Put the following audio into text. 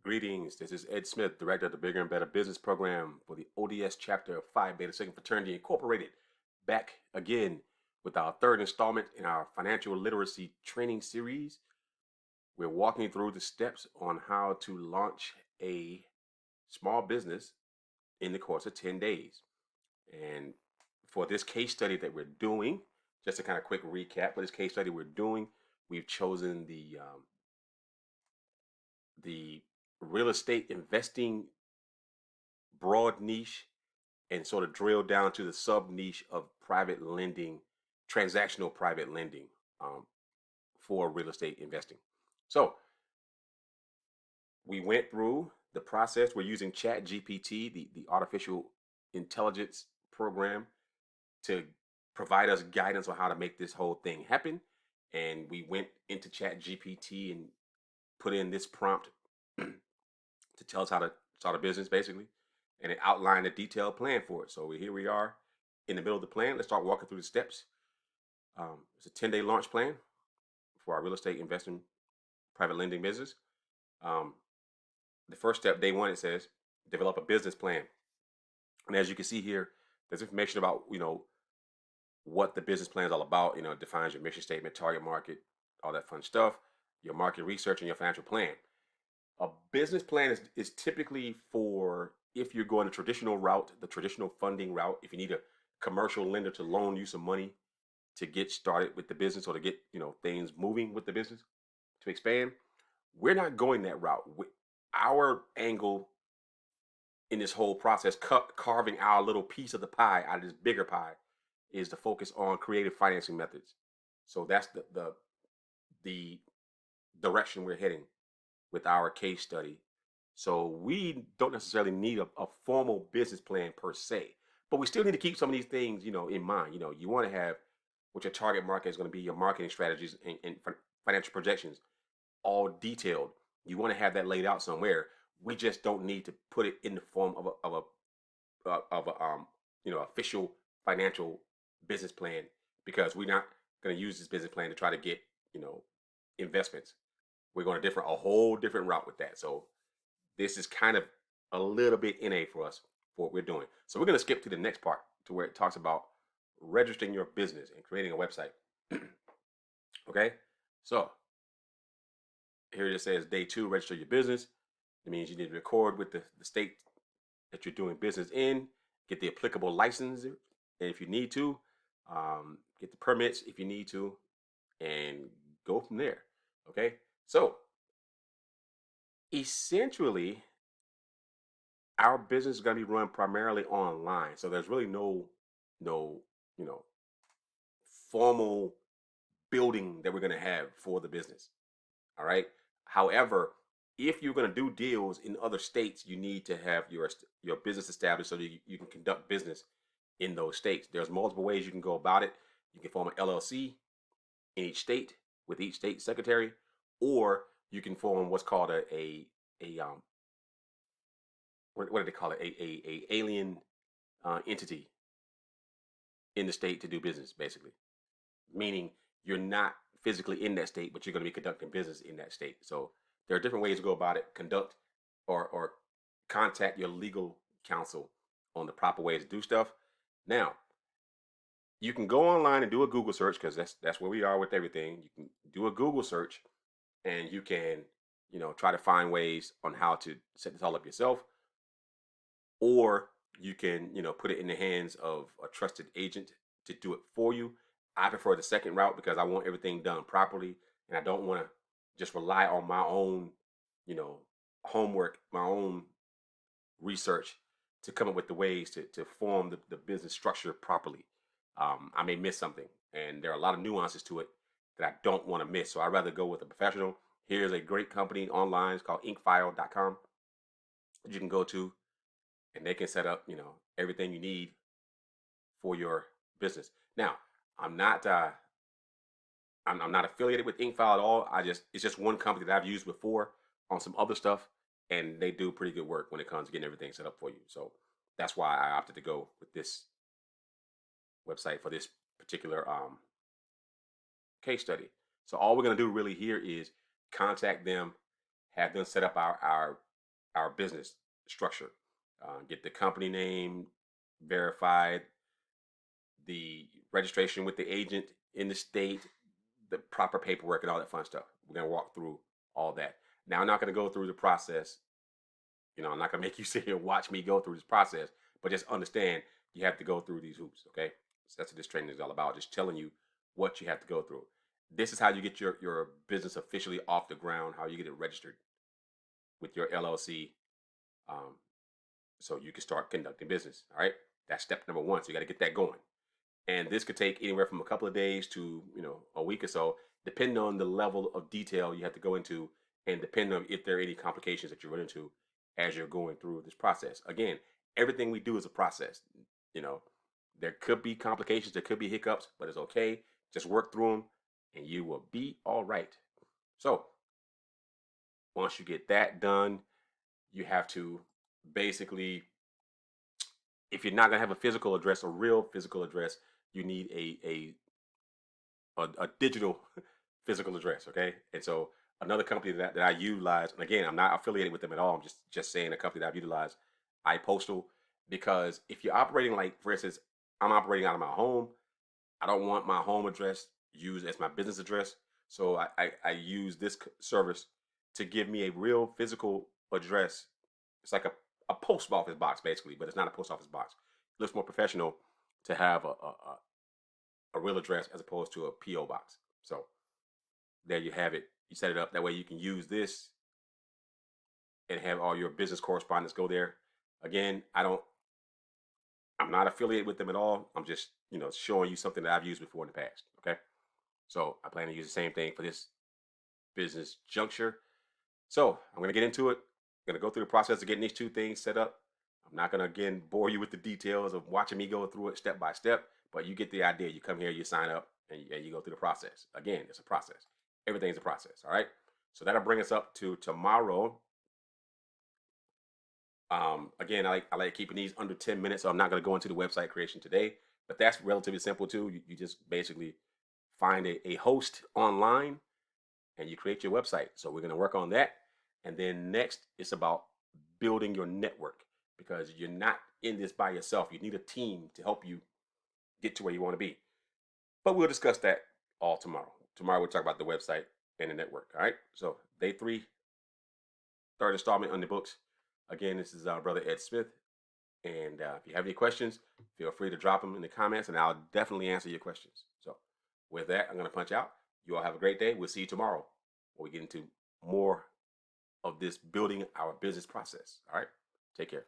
Greetings. This is Ed Smith, Director of the Bigger and Better Business Program for the ODS chapter of Phi Beta Sigma Fraternity Incorporated. Back again with our third installment in our financial literacy training series. We're walking through the steps on how to launch a small business in the course of 10 days. And for this case study that we're doing, just a kind of quick recap for this case study we're doing, we've chosen the real estate investing broad niche and sort of drill down to the sub niche of private lending, transactional private lending for real estate investing. So we went through the process. We're using Chat GPT, the artificial intelligence program, to provide us guidance on how to make this whole thing happen. And we went into Chat GPT and put in this prompt to tell us how to start a business, basically, and it outlined a detailed plan for it. So here we are in the middle of the plan. Let's start walking through the steps. It's a 10-day launch plan for our real estate investing private lending business. The first step, day one, it says develop a business plan. And as you can see here, there's information about what the business plan is all about. It defines your mission statement, target market, all that fun stuff, your market research, and your financial plan. A business plan is typically for if you're going the traditional route, the traditional funding route, if you need a commercial lender to loan you some money to get started with the business or to get things moving with the business to expand. We're not going that route. Our angle in this whole process, carving our little piece of the pie out of this bigger pie, is to focus on creative financing methods. So that's the direction we're heading with our case study. So we don't necessarily need a formal business plan per se, but we still need to keep some of these things, in mind. You want to have what your target market is going to be, your marketing strategies and financial projections, all detailed. You want to have that laid out somewhere. We just don't need to put it in the form of a official financial business plan, because we're not going to use this business plan to try to get investments. We're going a whole different route with that. So this is kind of a little bit NA for us for what we're doing. So we're going to skip to the next part to where it talks about registering your business and creating a website. Okay, so here it says day 2, register your business. It means you need to record with the state that you're doing business in, get the applicable license if you need to, get the permits if you need to, and go from there. Okay, so essentially our business is going to be run primarily online. So there's really no formal building that we're going to have for the business. All right. However, if you're going to do deals in other states, you need to have your business established so that you can conduct business in those states. There's multiple ways you can go about it. You can form an LLC in each state with each state secretary, or you can form what's called a what do they call it? A alien entity in the state to do business, basically. Meaning you're not physically in that state, but you're going to be conducting business in that state. So there are different ways to go about it. Conduct or contact your legal counsel on the proper way to do stuff. Now, you can go online and do a Google search, because that's where we are with everything. You can do a Google search and you can, try to find ways on how to set this all up yourself. Or you can, put it in the hands of a trusted agent to do it for you. I prefer the second route because I want everything done properly, and I don't want to just rely on my own, homework, my own research to come up with the ways to form the business structure properly. I may miss something, and there are a lot of nuances to it that I don't want to miss. So I'd rather go with a professional. Here's a great company online. It's called inkfile.com that you can go to, and they can set up, everything you need for your business. Now, I'm not affiliated with Inkfile at all. It's just one company that I've used before on some other stuff, and they do pretty good work when it comes to getting everything set up for you. So that's why I opted to go with this website for this particular case study. So all we're gonna do really here is contact them, have them set up our our business structure. Get the company name verified, the registration with the agent in the state, the proper paperwork, and all that fun stuff. We're going to walk through all that. Now, I'm not going to go through the process. I'm not going to make you sit here and watch me go through this process, but just understand you have to go through these hoops, okay? So that's what this training is all about, just telling you what you have to go through. This is how you get your business officially off the ground, how you get it registered with your LLC, um, so you can start conducting business, all right? That's step number one, so you got to get that going. And this could take anywhere from a couple of days to a week or so, depending on the level of detail you have to go into, and depending on if there are any complications that you run into as you're going through this process. Again, everything we do is a process. You know, there could be complications, there could be hiccups, but it's okay. Just work through them, and you will be all right. So once you get that done, you have to basically, if you're not gonna have a physical address, a real physical address, you need a digital physical address. Okay, and so another company that I utilize, and again, I'm not affiliated with them at all. I'm just saying a company that I've utilized, iPostal, because if you're operating, like for instance, I'm operating out of my home. I don't want my home address used as my business address, so I use this service to give me a real physical address. It's like a post office box basically, but it's not a post office box. It looks more professional to have a real address as opposed to a PO box. So there you have it. You set it up that way you can use this and have all your business correspondence go there. Again, I'm not affiliated with them at all. I'm just, showing you something that I've used before in the past. Okay. So I plan to use the same thing for this business juncture. So I'm going to get into it. I'm going to go through the process of getting these two things set up. I'm not going to, again, bore you with the details of watching me go through it step by step, but you get the idea. You come here, you sign up, and you go through the process. Again, it's a process. Everything's a process. All right. So that'll bring us up to tomorrow. Again, I like keeping these under 10 minutes, so I'm not going to go into the website creation today, but that's relatively simple too. You just basically find a host online and you create your website. So we're going to work on that. And then next, it's about building your network, because you're not in this by yourself. You need a team to help you get to where you want to be. But we'll discuss that all tomorrow. Tomorrow, we'll talk about the website and the network. All right. So day 3, third installment on the books. Again, this is our brother Ed Smith. And if you have any questions, feel free to drop them in the comments, and I'll definitely answer your questions. So with that, I'm going to punch out. You all have a great day. We'll see you tomorrow when we get into more of this building our business process. All right. Take care.